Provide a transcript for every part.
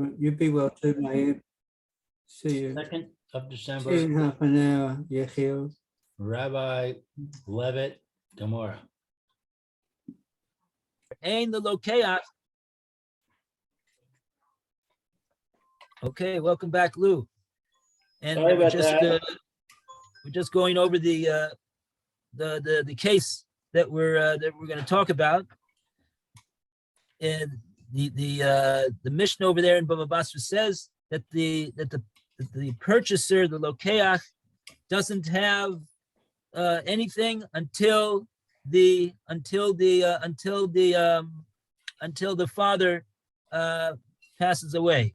You be well too, mate. See you. 2nd of See you December, in half an hour, Yechiel. Rabbi Levitt, Gemorrah. Ain the Lokeach. Okay, welcome back, Lou. And Sorry about that. we're just going over the case that we're going to talk about. And the Mishnah over there in Bava Basra says that the purchaser, the Lokeach, doesn't have anything until the father passes away.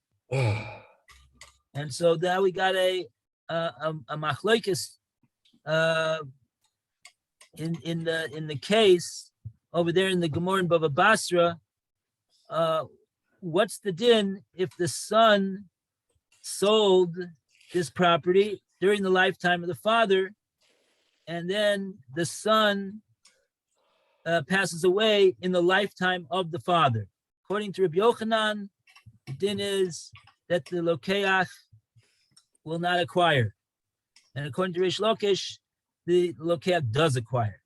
And so now we got a machlokes in the case over there in the Gemorrah in Bava Basra. What's the din if the son sold this property during the lifetime of the father, and then the son passes away in the lifetime of the father? According to Rabbi Yochanan, the din is that the Lokeach will not acquire. And according to Rish Lakish, the Lokeach does acquire.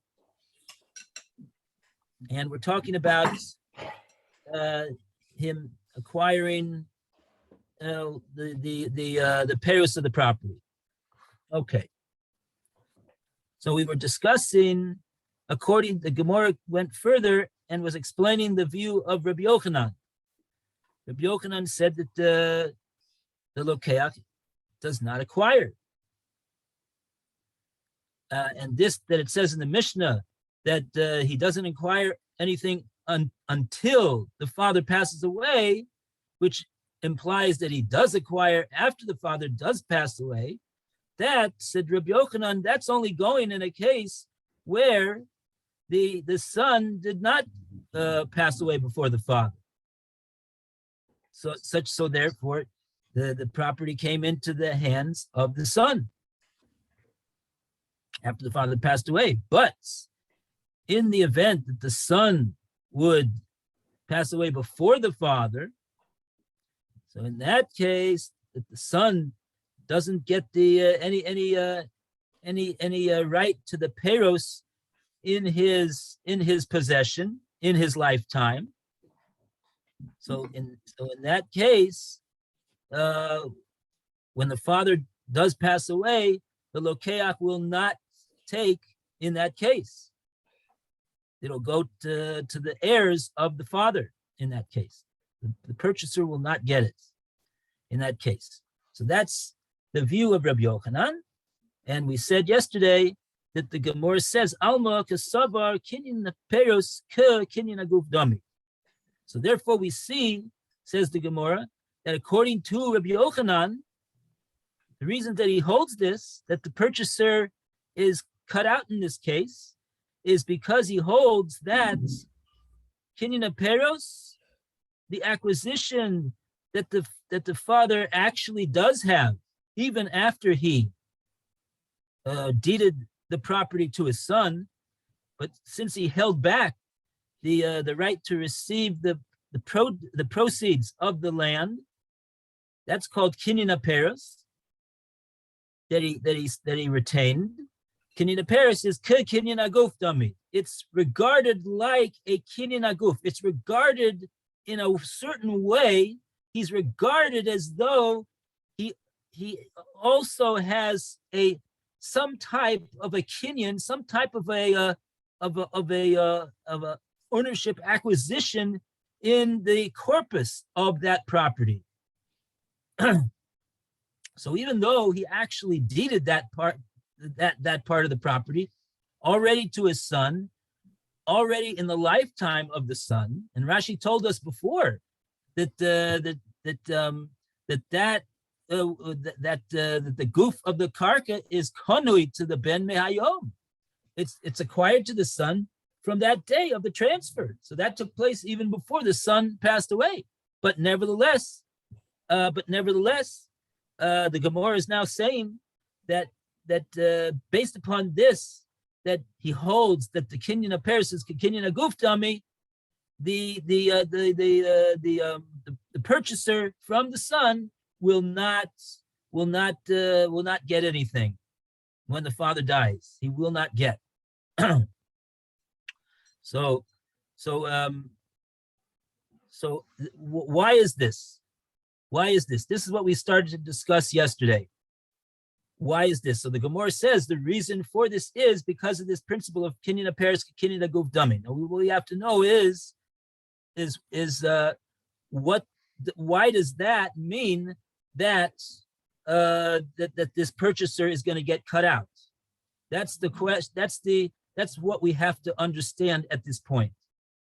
And we're talking about him acquiring the perus of the property. Okay. So we were discussing, according the Gemorrah went further and was explaining the view of Rabbi Yochanan. Rabbi Yochanan said that the Lokeach does not acquire. And this, that it says in the Mishnah that he doesn't acquire anything until the father passes away, which implies that he does acquire after the father does pass away. That, said Rabbi Yochanan, that's only going in a case where the son did not pass away before the father. So therefore, the property came into the hands of the son after the father passed away. But in the event that the son would pass away before the father, so in that case, that the son doesn't get the any right to the peros in his possession in his lifetime. So in that case, when the father does pass away, the Lokeach will not take in that case. It'll go to the heirs of the father in that case. The purchaser will not get it in that case. So that's the view of Rabbi Yochanan. And we said yesterday that the Gemorrah says, Alma kasavar kinyan peros ke kinyan aguf dami. So therefore we see, says the Gemorrah, that according to Rabbi Yochanan, the reason that he holds this, that the purchaser is cut out in this case, is because he holds that kinyan peros, the acquisition that the father actually does have, even after he deeded the property to his son, but since he held back the right to receive the proceeds of the land, that's called kinyan peros that he retained. Kinyan peros is kinyan aguf dami. It's regarded like a kinyan aguf. It's regarded in a certain way. He's regarded as though he also has some type of a kinyan, some type of a ownership acquisition in the corpus of that property. So even though he actually deeded that part of the property already to his son, already in the lifetime of the son, and Rashi told us before that the goof of the karka is konui to the ben mehayom. It's acquired to the son from that day of the transfer. So that took place even before the son passed away. But nevertheless, the Gemorrah is now saying that based upon this, that he holds that the kinyan peros is kinyan aguf dami, the the purchaser from the son will not get anything when the father dies. He will not get. So why is this? Why is this? This is what we started to discuss yesterday. Why is this? So the Gemorrah says the reason for this is because of this principle of kinyan peres, kinyan guf dami. Now, what we have to know is why does that mean that that this purchaser is going to get cut out? That's the question. That's what we have to understand at this point.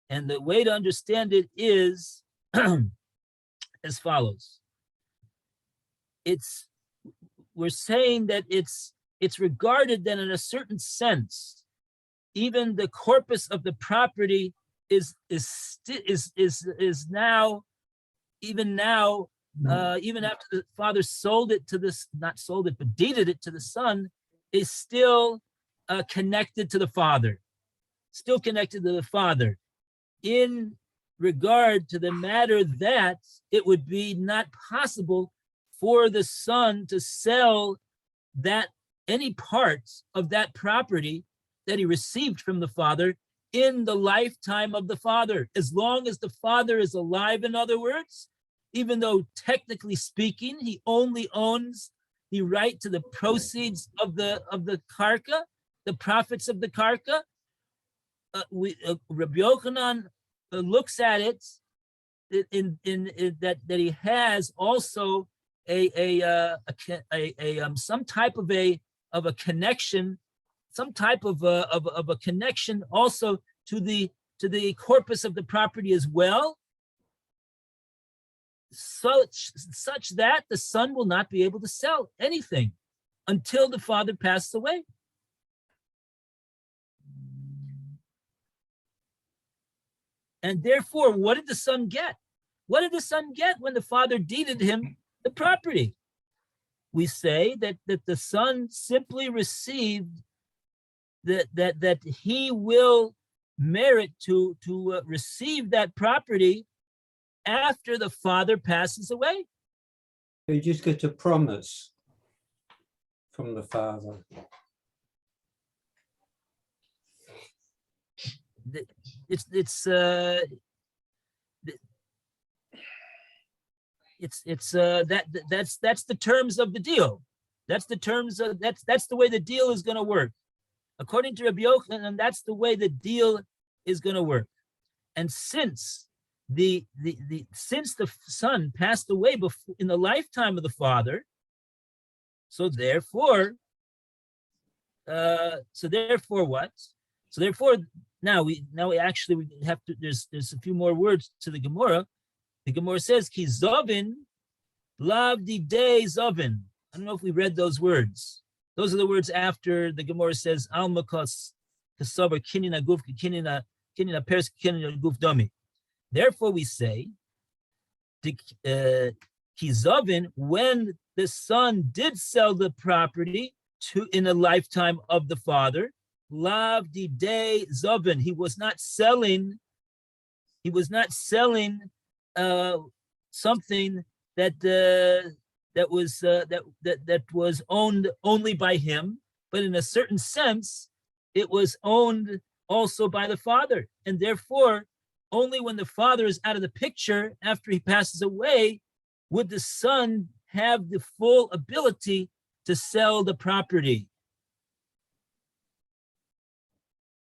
And the way to understand it is as follows. We're saying that it's regarded that in a certain sense, even the corpus of the property is now, even after the father sold it to this, not sold it, but deeded it to the son, is still connected to the father, still connected to the father, in regard to the matter that it would be not possible for the son to sell that any parts of that property that he received from the father in the lifetime of the father. As long as the father is alive, in other words, even though technically speaking, he only owns the right to the proceeds of the karka, the profits of the karka. Rabbi Yochanan looks at it in that he has also some type of a connection, some type of a connection also to the corpus of the property as well, such that the son will not be able to sell anything until the father passes away. And therefore, what did the son get? What did the son get when the father deeded him the property? We say that the son simply received that he will merit to receive that property after the father passes away. You just get a promise from the father. That's the terms of the deal. That's the way the deal is going to work. According to Rabbi Yochanan, that's the way the deal is going to work. And since the son passed away in the lifetime of the father, so therefore what? So therefore, now we have to. There's a few more words to the Gemorrah. The Gemorrah says, "Ki zovin lav didei zovin." I don't know if we read those words. Those are the words after the Gemorrah says, "Alma kos kasavar kinina guf kinina pers kinina guf dami." Therefore, we say, "Ki zovin," when the son did sell the property in the lifetime of the father. Lav didei zovin. He was not selling something that was owned only by him, but in a certain sense, it was owned also by the father. And therefore, only when the father is out of the picture after he passes away, would the son have the full ability to sell the property.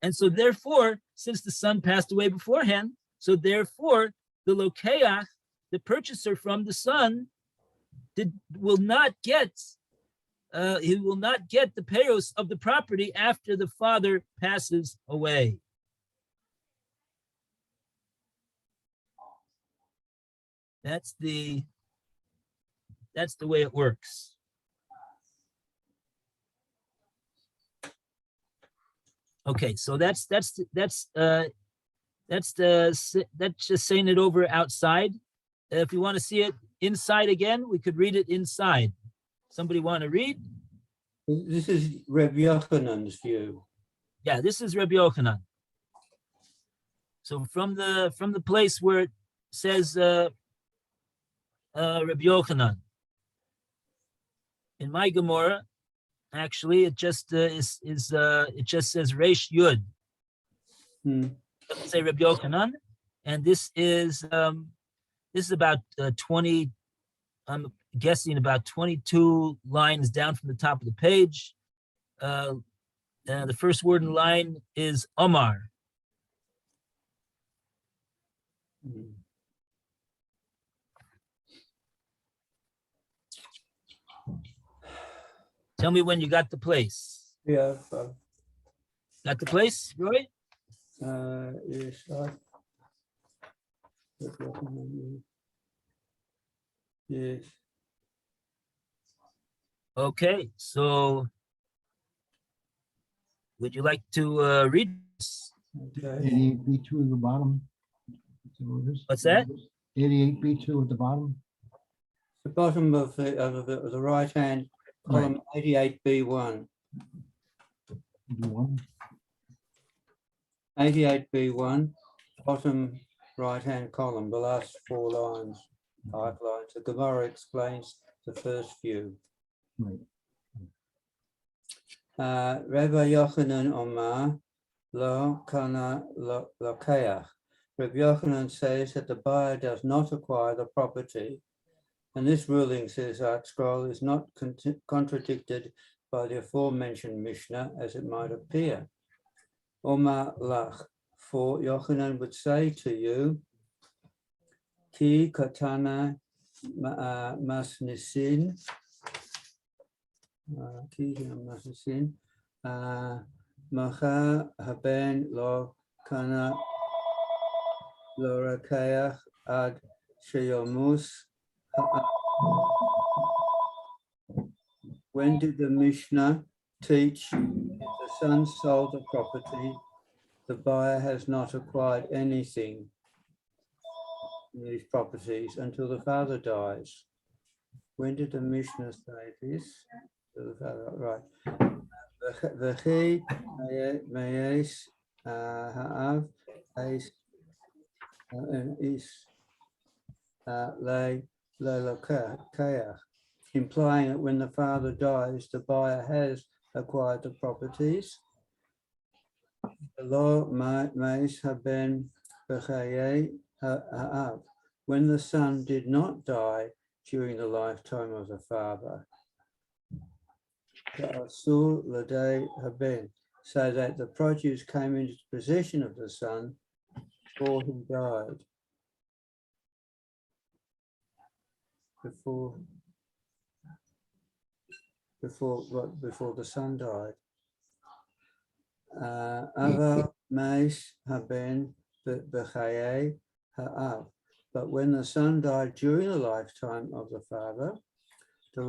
And so therefore, since the son passed away beforehand, so therefore the lokeach, the purchaser from the son, will not get the payos of the property after the father passes away. That's the way it works. Okay, so that's just saying it over outside. If you want to see it inside again, we could read it inside. Somebody want to read? This is Rabbi Yochanan's view. Yeah, this is Rabbi Yochanan. So from the place where it says Rabbi Yochanan. In my Gemorrah, actually, it just it just says Reish Yud. Hmm. It doesn't say Rabbi Yochanan, and this is about 20. I'm guessing about 22 lines down from the top of the page. The first word in line is Omar. Hmm. Tell me when you got the place. Yeah. Got the place, Roy? Yes. Yes. Okay, so would you like to read this? Okay. 88B2 at the bottom. What's that? 88B2 at the bottom. The bottom of the right hand column, 88B1. B1. 88B1, bottom right hand column, the last 4 lines, 5 lines. The Gemorrah explains the first few. Right. Rabbi Yochanan Omar lo kana lokeach. Rabbi Yochanan says that the buyer does not acquire the property, and this ruling, says Art Scroll, is not contradicted by the aforementioned Mishnah as it might appear. Omar lach, for Yochanan would say to you, ki katana masnisin, macha haben lo kana lo rakeach ad sheyomus. When did the Mishnah teach if the son sold the property, the buyer has not acquired anything in these properties until the father dies? When did the Mishnah say this? Right. V'chi me'es ha'av is le'lokeach, implying that when the father dies, the buyer has acquired the properties. Lo me'es haben b'chayei ha'av, when the son did not die during the lifetime of the father. So that the produce came into possession of the son before he died. Before the son died. Ava meis haben b'chayei ha'av. But when the son died during the lifetime of the father, the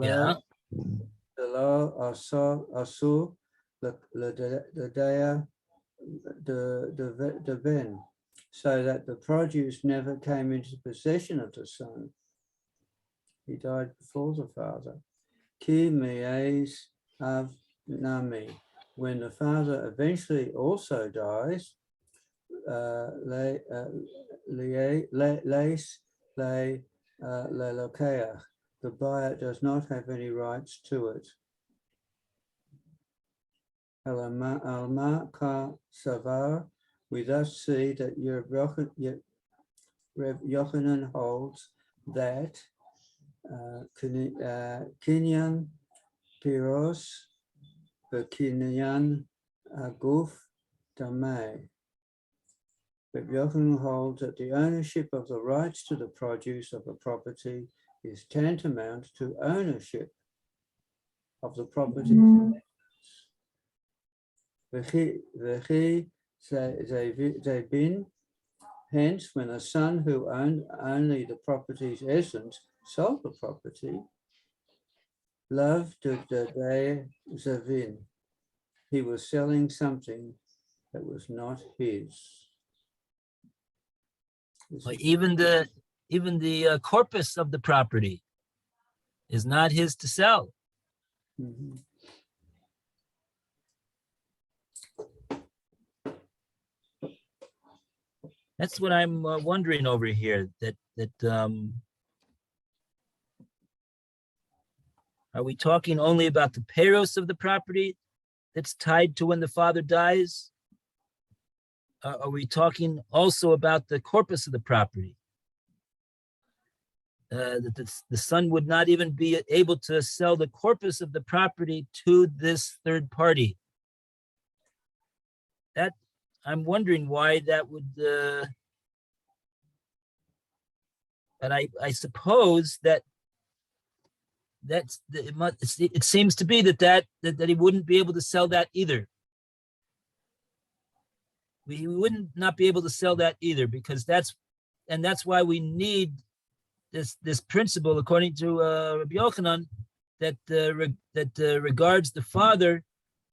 law asur l'daya the ben, so that the produce never came into possession of the son. He died before the father. Ki me'ez av nami, when the father eventually also dies, the buyer does not have any rights to it. Alma ka savar, we thus see that Reb Yochanan holds that kinyan piros v'kinyan aguf damei. Reb Yochanan holds that the ownership of the rights to the produce of a property is tantamount to ownership of the property. Hence, when a son who owned only the property's essence sold the property, love de zavin, he was selling something that was not his. Even the corpus of the property is not his to sell. Mm-hmm. That's what I'm wondering over here. That Are we talking only about the peros of the property that's tied to when the father dies? Are we talking also about the corpus of the property? That the son would not even be able to sell the corpus of the property to this third party. That I'm wondering why that would. And I suppose that it seems to be that he wouldn't be able to sell that either. We wouldn't not be able to sell that either, because that's why we need this principle, according to Rabbi Yochanan, that regards the father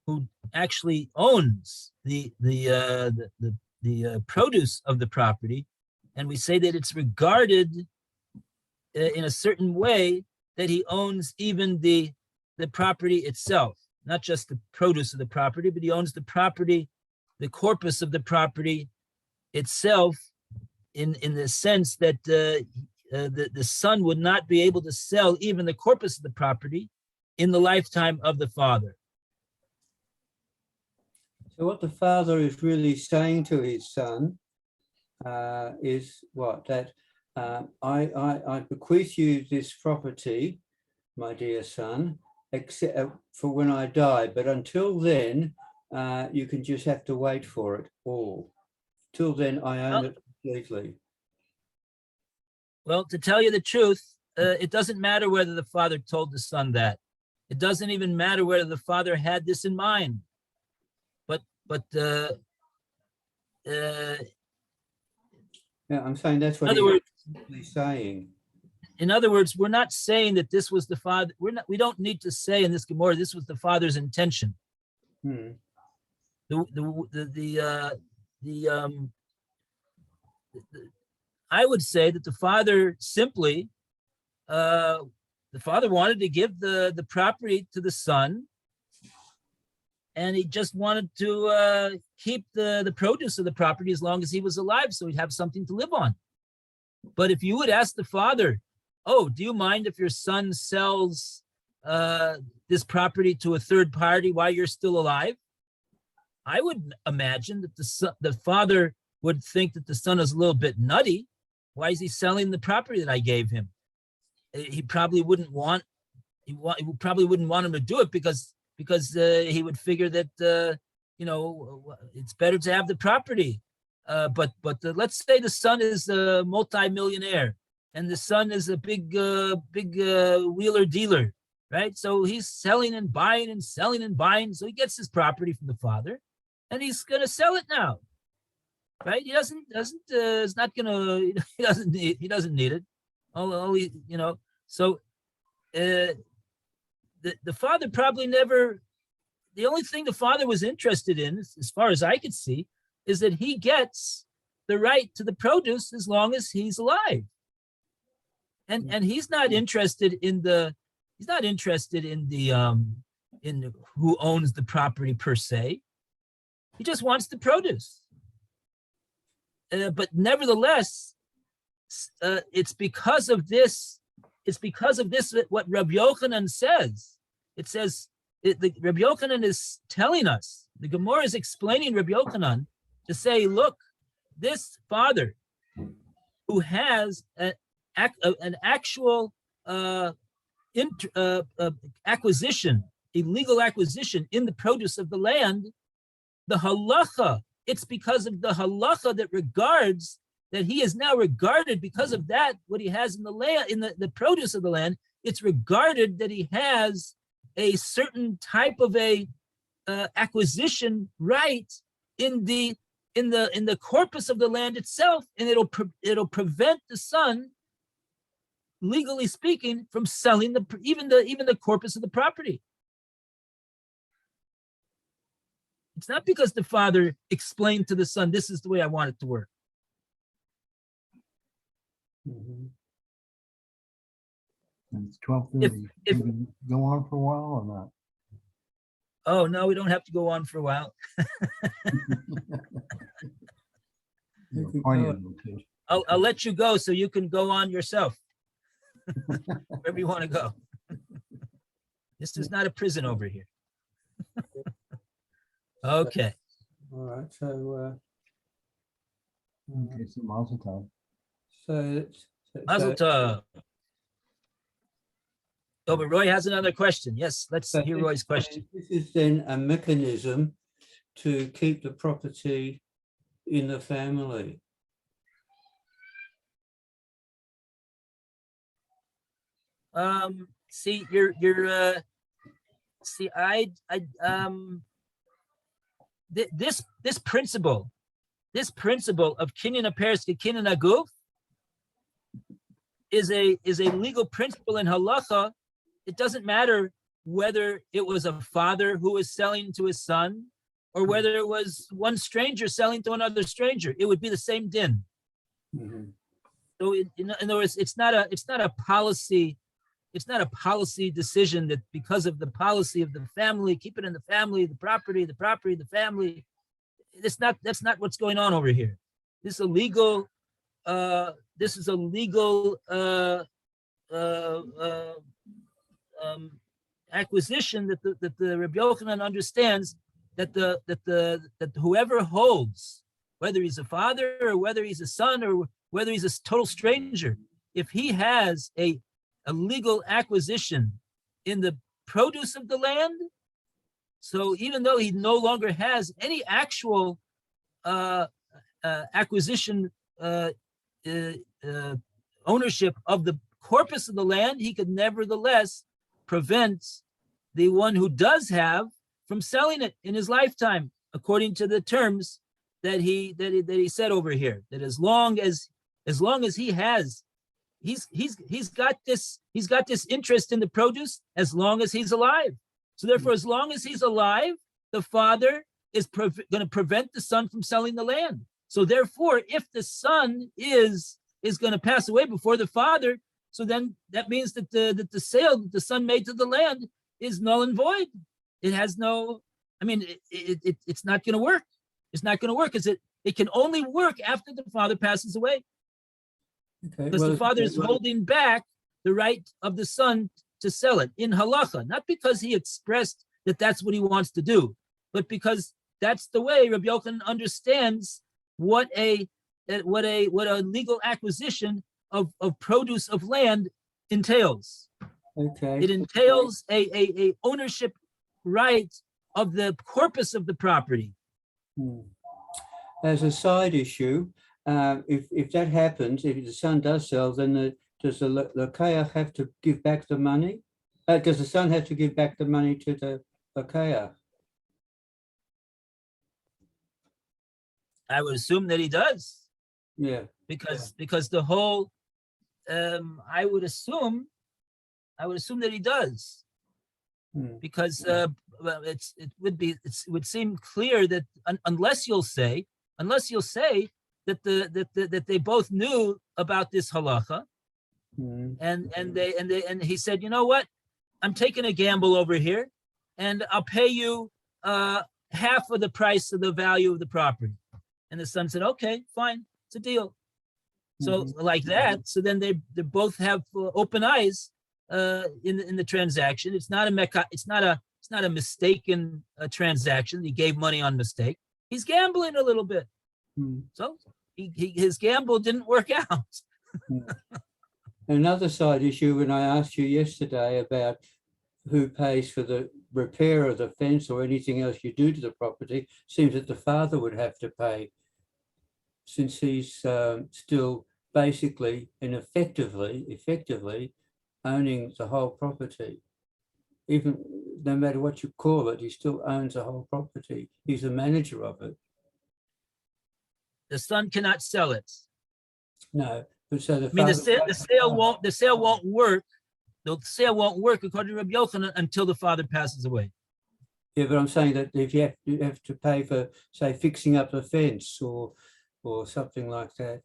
who actually owns the produce of the property, and we say that it's regarded in a certain way that he owns even the property itself, not just the produce of the property, but he owns the property, the corpus of the property itself, in the sense that the son would not be able to sell even the corpus of the property in the lifetime of the father. So what the father is really saying to his son is what? That I bequeath you this property, my dear son, except for when I die. But until then, you can just have to wait for it all. Till then, I own it completely. Well, to tell you the truth, it doesn't matter whether the father told the son that. It doesn't even matter whether the father had this in mind. But yeah, I'm saying that's what he's saying. In other words, we're not saying that this was the father. We don't need to say in this Gemorrah this was the father's intention. I would say that the father simply, the father wanted to give the property to the son, and he just wanted to keep the produce of the property as long as he was alive, so he'd have something to live on. But if you would ask the father, oh, do you mind if your son sells this property to a third party while you're still alive? I would imagine that the father would think that the son is a little bit nutty. Why is he selling the property that I gave him? He probably wouldn't want him to do it because he would figure that it's better to have the property. But let's say the son is a multi-millionaire and the son is a big wheeler dealer, right? So he's selling and buying and selling and buying. So he gets his property from the father, and he's gonna sell it now, right? He doesn't need it. So the father probably never. The only thing the father was interested in, as far as I could see, is that he gets the right to the produce as long as he's alive. And he's not interested in who owns the property per se. He just wants the produce. But nevertheless, it's because of this what Rabbi Yochanan says. It says Rabbi Yochanan is telling us, the Gemorrah is explaining Rabbi Yochanan to say, look, this father who has an actual acquisition, a legal acquisition in the produce of the land, the halacha, it's because of the halacha that regards that he is now regarded because of that, what he has in the land, in the produce of the land, it's regarded that he has a certain type of a acquisition right in the corpus of the land itself, and it'll prevent the son, legally speaking, from selling even the corpus of the property. It's not because the father explained to the son, this is the way I want it to work. Mm-hmm. It's 12:30. If go on for a while or not? Oh no, we don't have to go on for a while. I'll let you go so you can go on yourself. Wherever you want to go. This is not a prison over here. Okay. All right. So, Okay, so Mazel Tov. Mazel so tov. Oh, but Roy has another question. Yes, let's So hear this- Roy's question. This is then a mechanism to keep the property in the family. See, see, this principle of kinyan aperes to kinyan aguf is a legal principle in halacha. It doesn't matter whether it was a father who was selling to his son or whether it was one stranger selling to another stranger. It would be the same din. Mhm. So in other words, it's not a policy decision that because of the policy of the family, keep it in the family, the property, the family. That's not what's going on over here. This is a legal acquisition that the Rabbi Yochanan understands that whoever holds, whether he's a father or whether he's a son or whether he's a total stranger, if he has a legal acquisition in the produce of the land, so even though he no longer has any actual acquisition ownership of the corpus of the land, he could nevertheless prevent the one who does have from selling it in his lifetime, according to the terms that he said over here. That as long as he has, he's got this interest in the produce as long as he's alive. So therefore, as long as he's alive, the father is going to prevent the son from selling the land. So therefore, if the son is going to pass away before the father, so then that means that the sale that the son made to the land is null and void. It has no, I mean, it's not going to work. It's not going to work because it can only work after the father passes away. Okay, Because the father is holding back the right of the son to sell it in halacha, not because he expressed that that's what he wants to do, but because that's the way Rabbi Yochanan understands what a legal acquisition of produce of land entails. Okay. It entails a ownership right of the corpus of the property. As a side issue, if that happens, if the son does sell, then does the Lokeach have to give back the money? Does the son have to give back the money to the Lokeach? I would assume that he does. Yeah. Because the whole I would assume that he does. Because well, it would seem clear that unless you'll say that they both knew about this halacha, and he said, you know what, I'm taking a gamble over here, and I'll pay you half of the price of the value of the property. And the son said, okay, fine, it's a deal. So like that, so then they both have open eyes in the transaction. It's not a mistaken transaction. He gave money on mistake. He's gambling a little bit. So his gamble didn't work out. Another side issue, when I asked you yesterday about who pays for the repair of the fence or anything else you do to the property, seems that the father would have to pay, since he's still basically and effectively owning the whole property. Even no matter what you call it, he still owns the whole property. He's the manager of it. The son cannot sell it. No, but so the I mean, father, the sale won't work. The sale won't work according to Rabbi Yochanan until the father passes away. yeah, but I'm saying that if you have to pay for, say, fixing up the fence or something like that.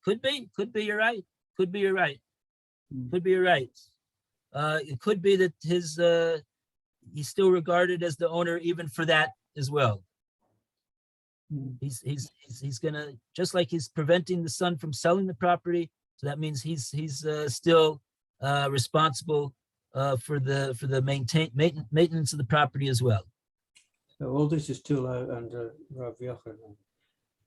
Could be. You're right. Could be. You're right. It could be that he's still regarded as the owner even for that as well. He's gonna, just like he's preventing the son from selling the property, So that means he's still responsible for the maintenance of the property as well. So all this is still under Rav Yochanan.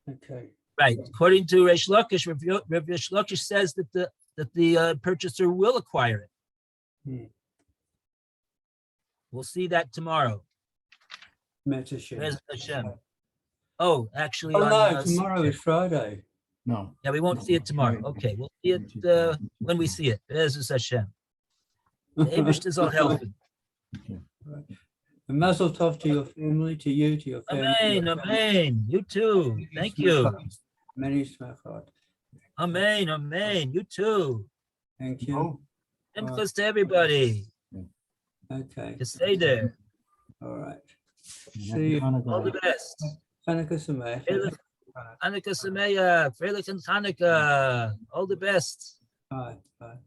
Okay. Right. According to Reish Lakish, Rav Reish Lakish says that the purchaser will acquire it. Hmm. We'll see that tomorrow. Metashem. Bez Hashem. Oh, actually, Oh no, on, tomorrow is Friday. No. yeah, we won't see it tomorrow. Okay, we'll see it when we see it. Bez Hashem. The Eibush is all helping. And mazel tov to your family, to you, to your family. Amen, amen. You too. Thank you. Many smachot. Amen, amen. You too. Thank you. Oh, And close to everybody. Okay. To stay there. All right. and See you. happy All the Hanukkah. best. Hanukkah Sameach. Hanukkah Sameach. Freilich and Hanukkah. All the best. Bye. Bye.